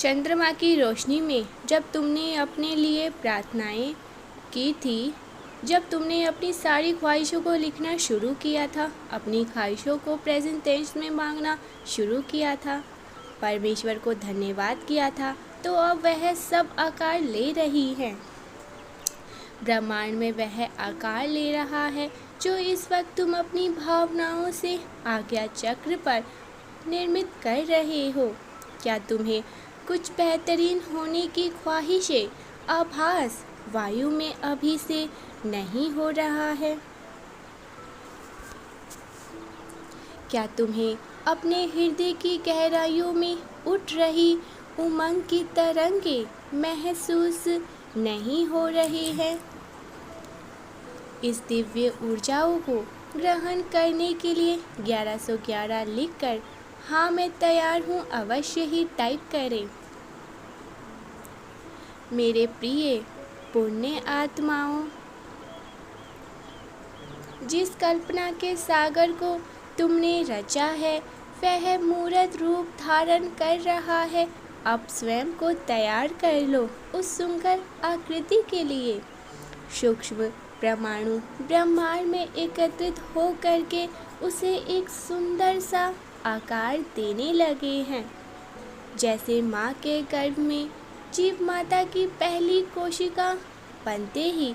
चंद्रमा की रोशनी में जब तुमने अपने लिए प्रार्थनाएं की थी, जब तुमने अपनी सारी ख्वाहिशों को लिखना शुरू किया था, अपनी ख्वाहिशों को प्रेजेंट टेंस में मांगना शुरू किया था, परमेश्वर को धन्यवाद किया था, तो अब वह सब आकार ले रही है। ब्रह्मांड में वह आकार ले रहा है जो इस वक्त तुम अपनी भावनाओं से आज्ञा चक्र पर निर्मित कर रहे हो। क्या तुम्हें कुछ बेहतरीन होने की ख्वाहिशें आभास वायु में अभी से नहीं हो रहा है? क्या तुम्हें अपने हृदय की गहराइयों में उठ रही उमंग की तरंगें महसूस नहीं हो रही है? इस दिव्य ऊर्जाओं को ग्रहण करने के लिए 1111 लिखकर हाँ मैं तैयार हूँ अवश्य ही टाइप करें। मेरे प्रिय पुण्य आत्माओं, जिस कल्पना के सागर को तुमने रचा है वह मूर्त रूप धारण कर रहा है। अब स्वयं को तैयार कर लो उस सुंदर आकृति के लिए। सूक्ष्म परमाणु ब्रह्मांड में एकत्रित हो करके उसे एक सुंदर सा आकार देने लगे हैं। जैसे माँ के गर्भ में जीव माता की पहली कोशिका बनते ही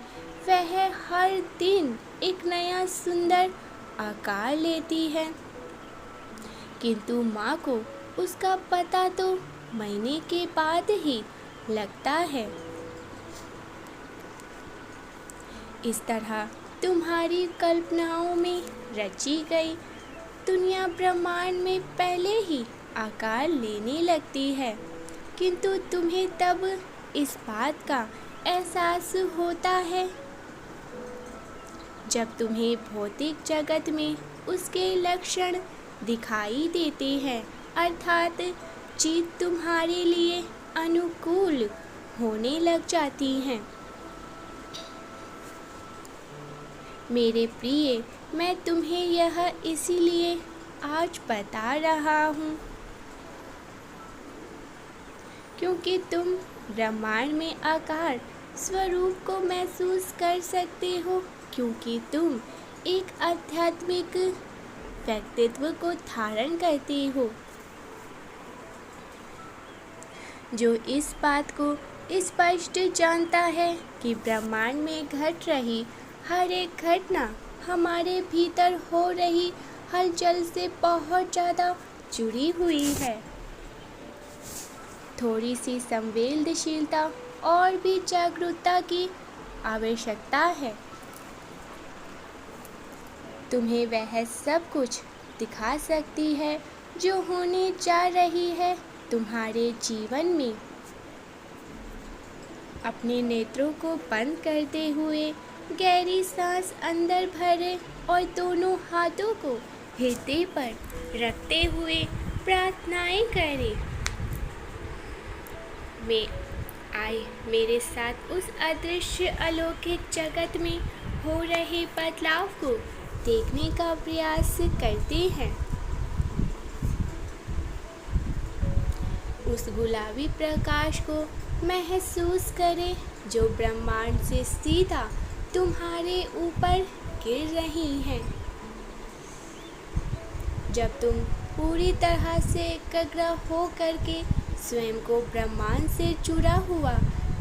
वह हर दिन एक नया सुंदर आकार लेती है, किंतु माँ को उसका पता तो महीने के बाद ही लगता है। इस तरह तुम्हारी कल्पनाओं में रची गई दुनिया ब्रह्मांड में पहले ही आकार लेने लगती है, किंतु तुम्हें तब इस बात का एहसास होता है जब तुम्हें भौतिक जगत में उसके लक्षण दिखाई देते हैं, अर्थात चीज तुम्हारे लिए अनुकूल होने लग जाती हैं। मेरे प्रिय, मैं तुम्हें यह इसीलिए आज बता रहा हूँ क्योंकि तुम ब्रह्मांड में आकार स्वरूप को महसूस कर सकते हो, क्योंकि तुम एक आध्यात्मिक व्यक्तित्व को धारण करते हो जो इस बात को स्पष्ट जानता है कि ब्रह्मांड में घट रही हर एक घटना हमारे भीतर हो रही हलचल से बहुत ज़्यादा जुड़ी हुई है। थोड़ी सी संवेदनशीलता और भी जागरूकता की आवश्यकता है। तुम्हें वह सब कुछ दिखा सकती है जो होने जा रही है तुम्हारे जीवन में। अपने नेत्रों को बंद करते हुए गहरी सांस अंदर भरें और दोनों हाथों को हृदय पर रखते हुए प्रार्थनाएं करें। मेरे साथ उस अदृश्य अलौकिक जगत में हो रहे बदलाव को देखने का प्रयास करते हैं। उस गुलाबी प्रकाश को महसूस करें जो ब्रह्मांड से सीधा तुम्हारे ऊपर गिर रही है। जब तुम पूरी तरह से एकाग्र हो करके स्वयं को ब्रह्मांड से जुड़ा हुआ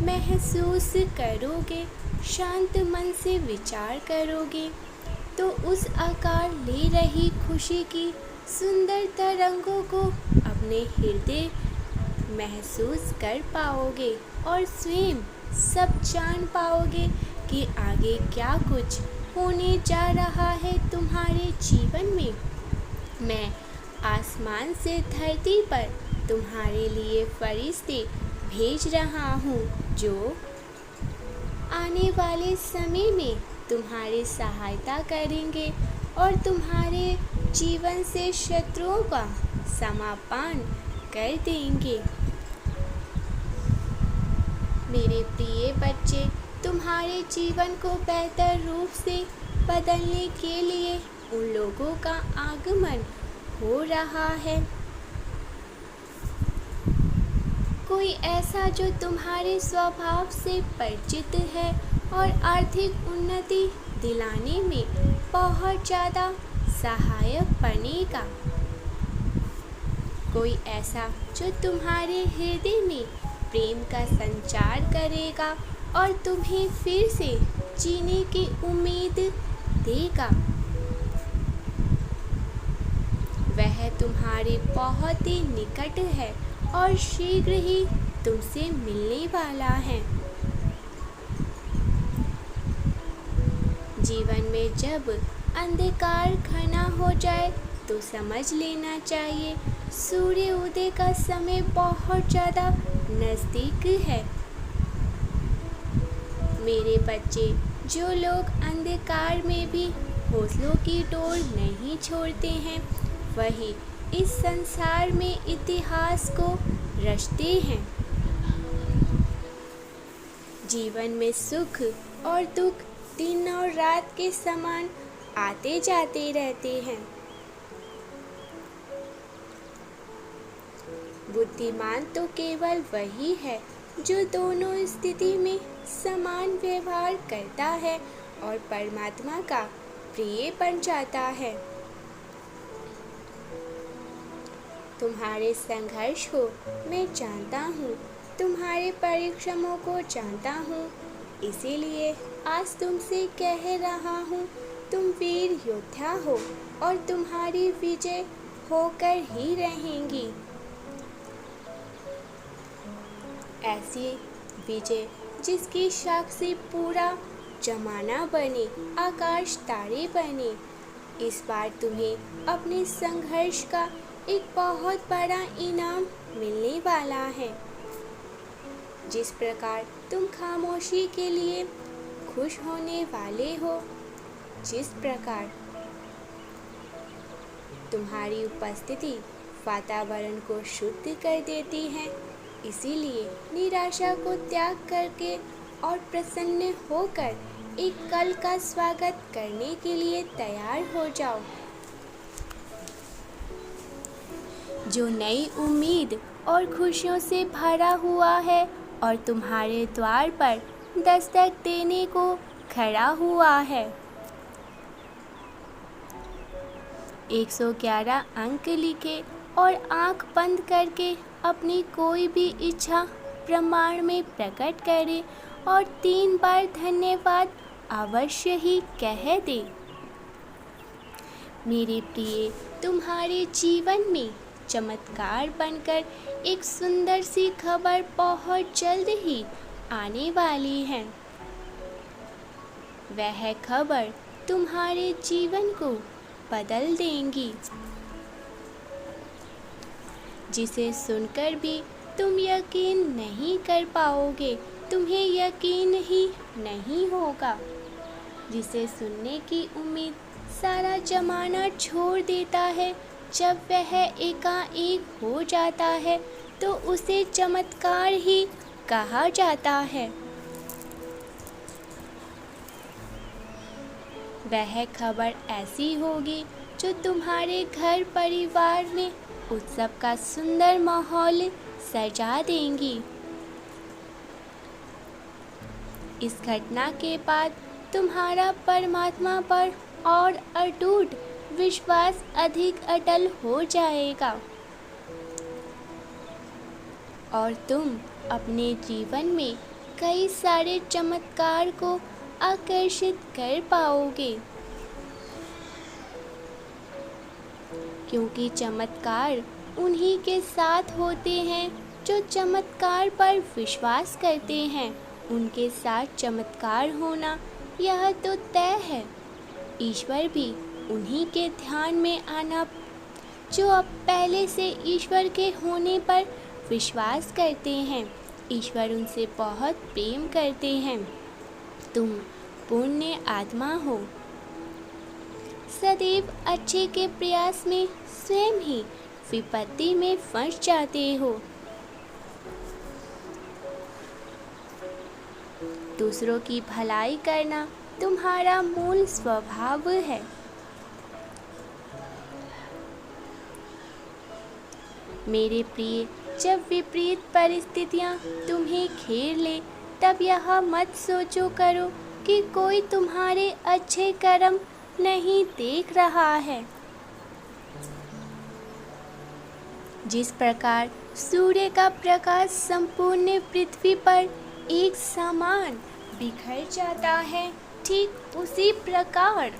महसूस करोगे, शांत मन से विचार करोगे, तो उस आकार ले रही खुशी की सुंदर तरंगों को अपने हृदय महसूस कर पाओगे और स्वयं सब जान पाओगे कि आगे क्या कुछ होने जा रहा है तुम्हारे जीवन में। मैं आसमान से धरती पर तुम्हारे लिए फरिश्ते भेज रहा हूँ जो आने वाले समय में तुम्हारी सहायता करेंगे और तुम्हारे जीवन से शत्रुओं का समापन कर देंगे। मेरे प्रिय बच्चे, तुम्हारे जीवन को बेहतर रूप से बदलने के लिए उन लोगों का आगमन हो रहा है। कोई ऐसा जो तुम्हारे स्वभाव से परिचित है और आर्थिक उन्नति दिलाने में बहुत ज़्यादा सहायक बनेगा। कोई ऐसा जो तुम्हारे हृदय में प्रेम का संचार करेगा और तुम्हें फिर से जीने की उम्मीद देगा। वह तुम्हारे बहुत ही निकट है और शीघ्र ही तुमसे मिलने वाला है। जीवन में जब अंधकार घना हो जाए तो समझ लेना चाहिए सूर्य उदय का समय बहुत ज़्यादा नज़दीक है। मेरे बच्चे, जो लोग अंधकार में भी हौसलों की डोर नहीं छोड़ते हैं, वही इस संसार में इतिहास को रचते हैं। जीवन में सुख और दुख दिन और रात के समान आते जाते रहते हैं। बुद्धिमान तो केवल वही है जो दोनों स्थिति में समान व्यवहार करता है और परमात्मा का प्रिय बन जाता है। तुम्हारे संघर्ष को मैं जानता हूँ, तुम्हारे परिश्रमों को जानता हूँ, इसीलिए आज तुमसे कह रहा हूँ, तुम वीर योद्धा हो और तुम्हारी विजय होकर ही रहेंगी। ऐसी विजय जिसकी साक्षी पूरा जमाना बने, आकाश तारे बने। इस बार तुम्हें अपने संघर्ष का एक बहुत बड़ा इनाम मिलने वाला है। जिस प्रकार तुम खामोशी के लिए खुश होने वाले हो, जिस प्रकार तुम्हारी उपस्थिति वातावरण को शुद्ध कर देती है, इसीलिए निराशा को त्याग करके और प्रसन्न होकर एक कल का स्वागत करने के लिए तैयार हो जाओ। जो नई उम्मीद और खुशियों से भरा हुआ है और तुम्हारे द्वार पर दस्तक देने को खड़ा हुआ है। 111 अंक लिखे और आंख बंद करके अपनी कोई भी इच्छा प्रमाण में प्रकट करे और 3 बार धन्यवाद अवश्य ही कह दे। मेरे प्रिय, तुम्हारे जीवन में चमत्कार बनकर एक सुंदर सी खबर बहुत जल्द ही आने वाली है। वह खबर तुम्हारे जीवन को बदल देंगी, जिसे सुनकर भी तुम यकीन नहीं कर पाओगे, तुम्हें यकीन ही नहीं होगा। जिसे सुनने की उम्मीद सारा जमाना छोड़ देता है, जब वह एकाएक हो जाता है तो उसे चमत्कार ही कहा जाता है। वह खबर ऐसी होगी जो तुम्हारे घर परिवार में उत्सव का सुंदर माहौल सजा देंगी। इस घटना के बाद तुम्हारा परमात्मा पर और अटूट विश्वास अधिक अटल हो जाएगा और तुम अपने जीवन में कई सारे चमत्कार को आकर्षित कर पाओगे, क्योंकि चमत्कार उन्हीं के साथ होते हैं जो चमत्कार पर विश्वास करते हैं। उनके साथ चमत्कार होना यह तो तय है। ईश्वर भी उन्हीं के ध्यान में आना जो अब पहले से ईश्वर के होने पर विश्वास करते हैं। ईश्वर उनसे बहुत प्रेम करते हैं। तुम पुण्य आत्मा हो, सदैव अच्छे के प्रयास में स्वयं ही विपत्ति में फंस जाते हो। दूसरों की भलाई करना तुम्हारा मूल स्वभाव है। मेरे प्रिय, जब विपरीत परिस्थितियाँ तुम्हें घेर ले, तब यह मत सोचो करो कि कोई तुम्हारे अच्छे कर्म नहीं देख रहा है। जिस प्रकार सूर्य का प्रकाश संपूर्ण पृथ्वी पर एक समान बिखर जाता है, ठीक उसी प्रकार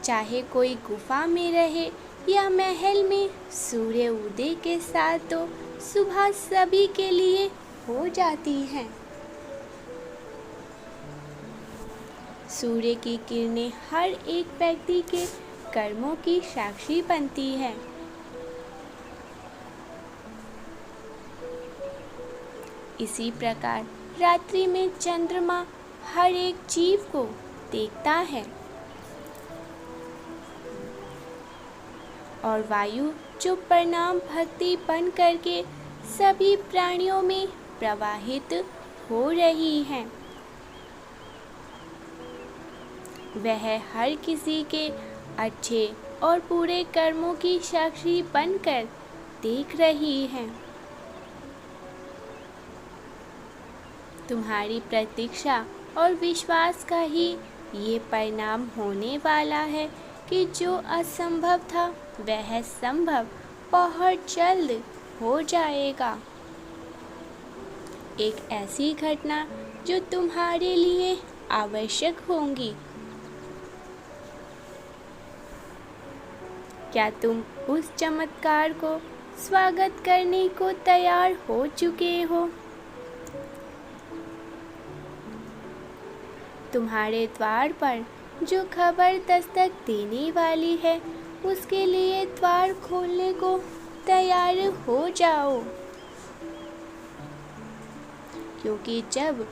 चाहे कोई गुफा में रहे या महल में, सूर्य उदय के साथ तो सुबह सभी के लिए हो जाती है। सूर्य की किरणें हर एक व्यक्ति के कर्मों की साक्षी बनती है। इसी प्रकार रात्रि में चंद्रमा हर एक जीव को देखता है और वायु जो प्रणाम भक्ति बन करके सभी प्राणियों में प्रवाहित हो रही है, वह हर किसी के अच्छे और बुरे कर्मों की साक्षी बनकर देख रही है। तुम्हारी प्रतीक्षा और विश्वास का ही ये परिणाम होने वाला है कि जो असंभव था वह संभव बहुत जल्द हो जाएगा। एक ऐसी घटना जो तुम्हारे लिए आवश्यक होंगी। क्या तुम उस चमत्कार को स्वागत करने को तैयार हो चुके हो? तुम्हारे द्वार पर जो खबर दस्तक देने वाली है, उसके लिए द्वार खोलने को तैयार हो जाओ, क्योंकि जब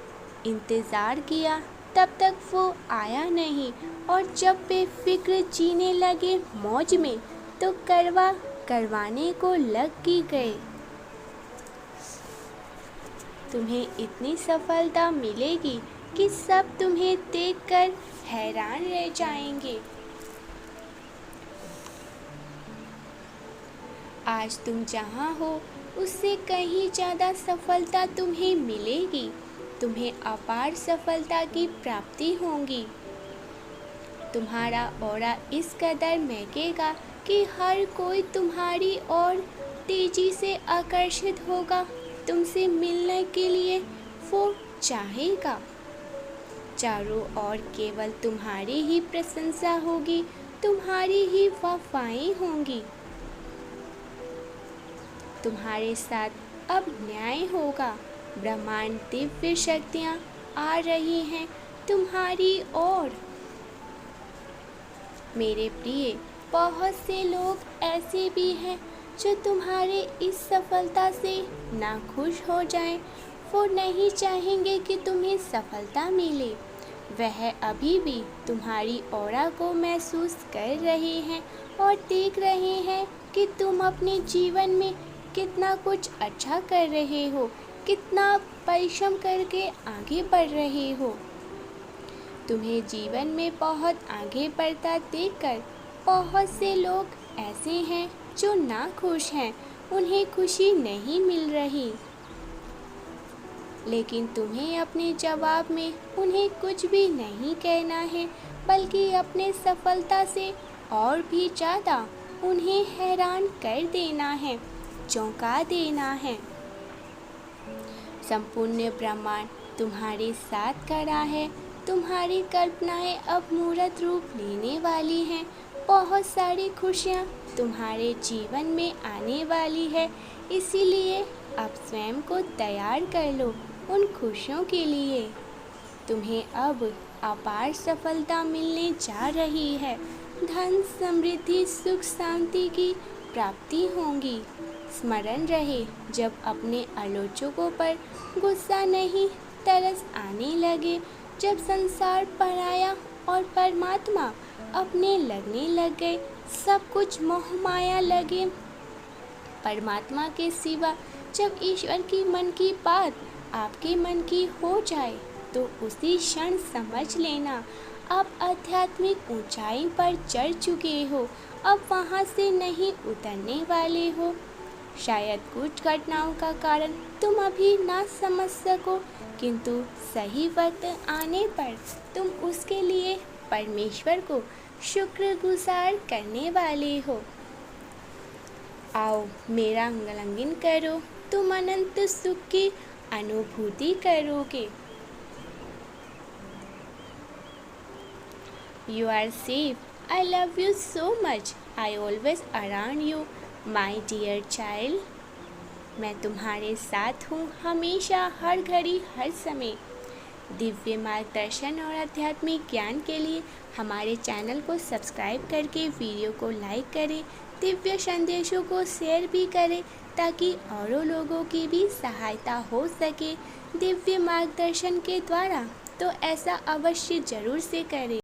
इंतज़ार किया तब तक वो आया नहीं, और जब बेफिक्र जीने लगे मौज में तो करवाने को लग ही गए। तुम्हें इतनी सफलता मिलेगी कि सब तुम्हें देखकर हैरान रह जाएंगे। आज तुम जहाँ हो उससे कहीं ज़्यादा सफलता तुम्हें मिलेगी। तुम्हें अपार सफलता की प्राप्ति होगी। तुम्हारा ऑरा इस कदर महकेगा कि हर कोई तुम्हारी ओर तेजी से आकर्षित होगा। तुमसे मिलने के लिए वो चाहेगा। चारों ओर केवल तुम्हारी ही प्रशंसा होगी, तुम्हारी ही वाहवाही होंगी। तुम्हारे साथ अब न्याय होगा। ब्रह्मांड दिव्य शक्तियाँ आ रही हैं तुम्हारी ओर। मेरे प्रिय, बहुत से लोग ऐसे भी हैं जो तुम्हारे इस सफलता से नाखुश हो जाएं। वो नहीं चाहेंगे कि तुम्हें सफलता मिले। वह अभी भी तुम्हारी ऑरा को महसूस कर रहे हैं और देख रहे हैं कि तुम अपने जीवन में कितना कुछ अच्छा कर रहे हो, कितना परिश्रम करके आगे बढ़ रहे हो। तुम्हें जीवन में बहुत आगे बढ़ता देखकर बहुत से लोग ऐसे हैं जो नाखुश हैं, उन्हें खुशी नहीं मिल रही। लेकिन तुम्हें अपने जवाब में उन्हें कुछ भी नहीं कहना है, बल्कि अपने सफलता से और भी ज़्यादा उन्हें हैरान कर देना है, चौंका देना है। संपूर्ण ब्रह्मांड तुम्हारे साथ खड़ा है। तुम्हारी कल्पनाएं अब मूर्त रूप लेने वाली हैं। बहुत सारी खुशियाँ तुम्हारे जीवन में आने वाली है। इसीलिए अब स्वयं को तैयार कर लो उन खुशियों के लिए। तुम्हें अब अपार सफलता मिलने जा रही है। धन, समृद्धि, सुख, शांति की प्राप्ति होगी। स्मरण रहे, जब अपने आलोचकों पर गुस्सा नहीं, तरस आने लगे, जब संसार पराया और परमात्मा अपने लगने लग गए, सब कुछ मोह माया लगे, परमात्मा के सिवा जब ईश्वर की मन की बात आपके मन की हो जाए, तो उसी क्षण समझ लेना आप आध्यात्मिक ऊंचाई पर चढ़ चुके हो। अब वहाँ से नहीं उतरने वाले हो। शायद कुछ घटनाओं का कारण तुम अभी ना समझ सको, किंतु सही वक्त आने पर तुम उसके लिए परमेश्वर को शुक्रगुजार करने वाले हो। आओ मेरा आलिंगन करो, तुम अनंत सुख की अनुभूति करोगे। You are safe. I love you so much. I always around you, my dear child. मैं तुम्हारे साथ हूँ हमेशा, हर घड़ी, हर समय। दिव्य मार्गदर्शन और आध्यात्मिक ज्ञान के लिए हमारे चैनल को सब्सक्राइब करके वीडियो को लाइक करें, दिव्य संदेशों को शेयर भी करें ताकि औरों लोगों की भी सहायता हो सके दिव्य मार्गदर्शन के द्वारा। तो ऐसा अवश्य ज़रूर से करें।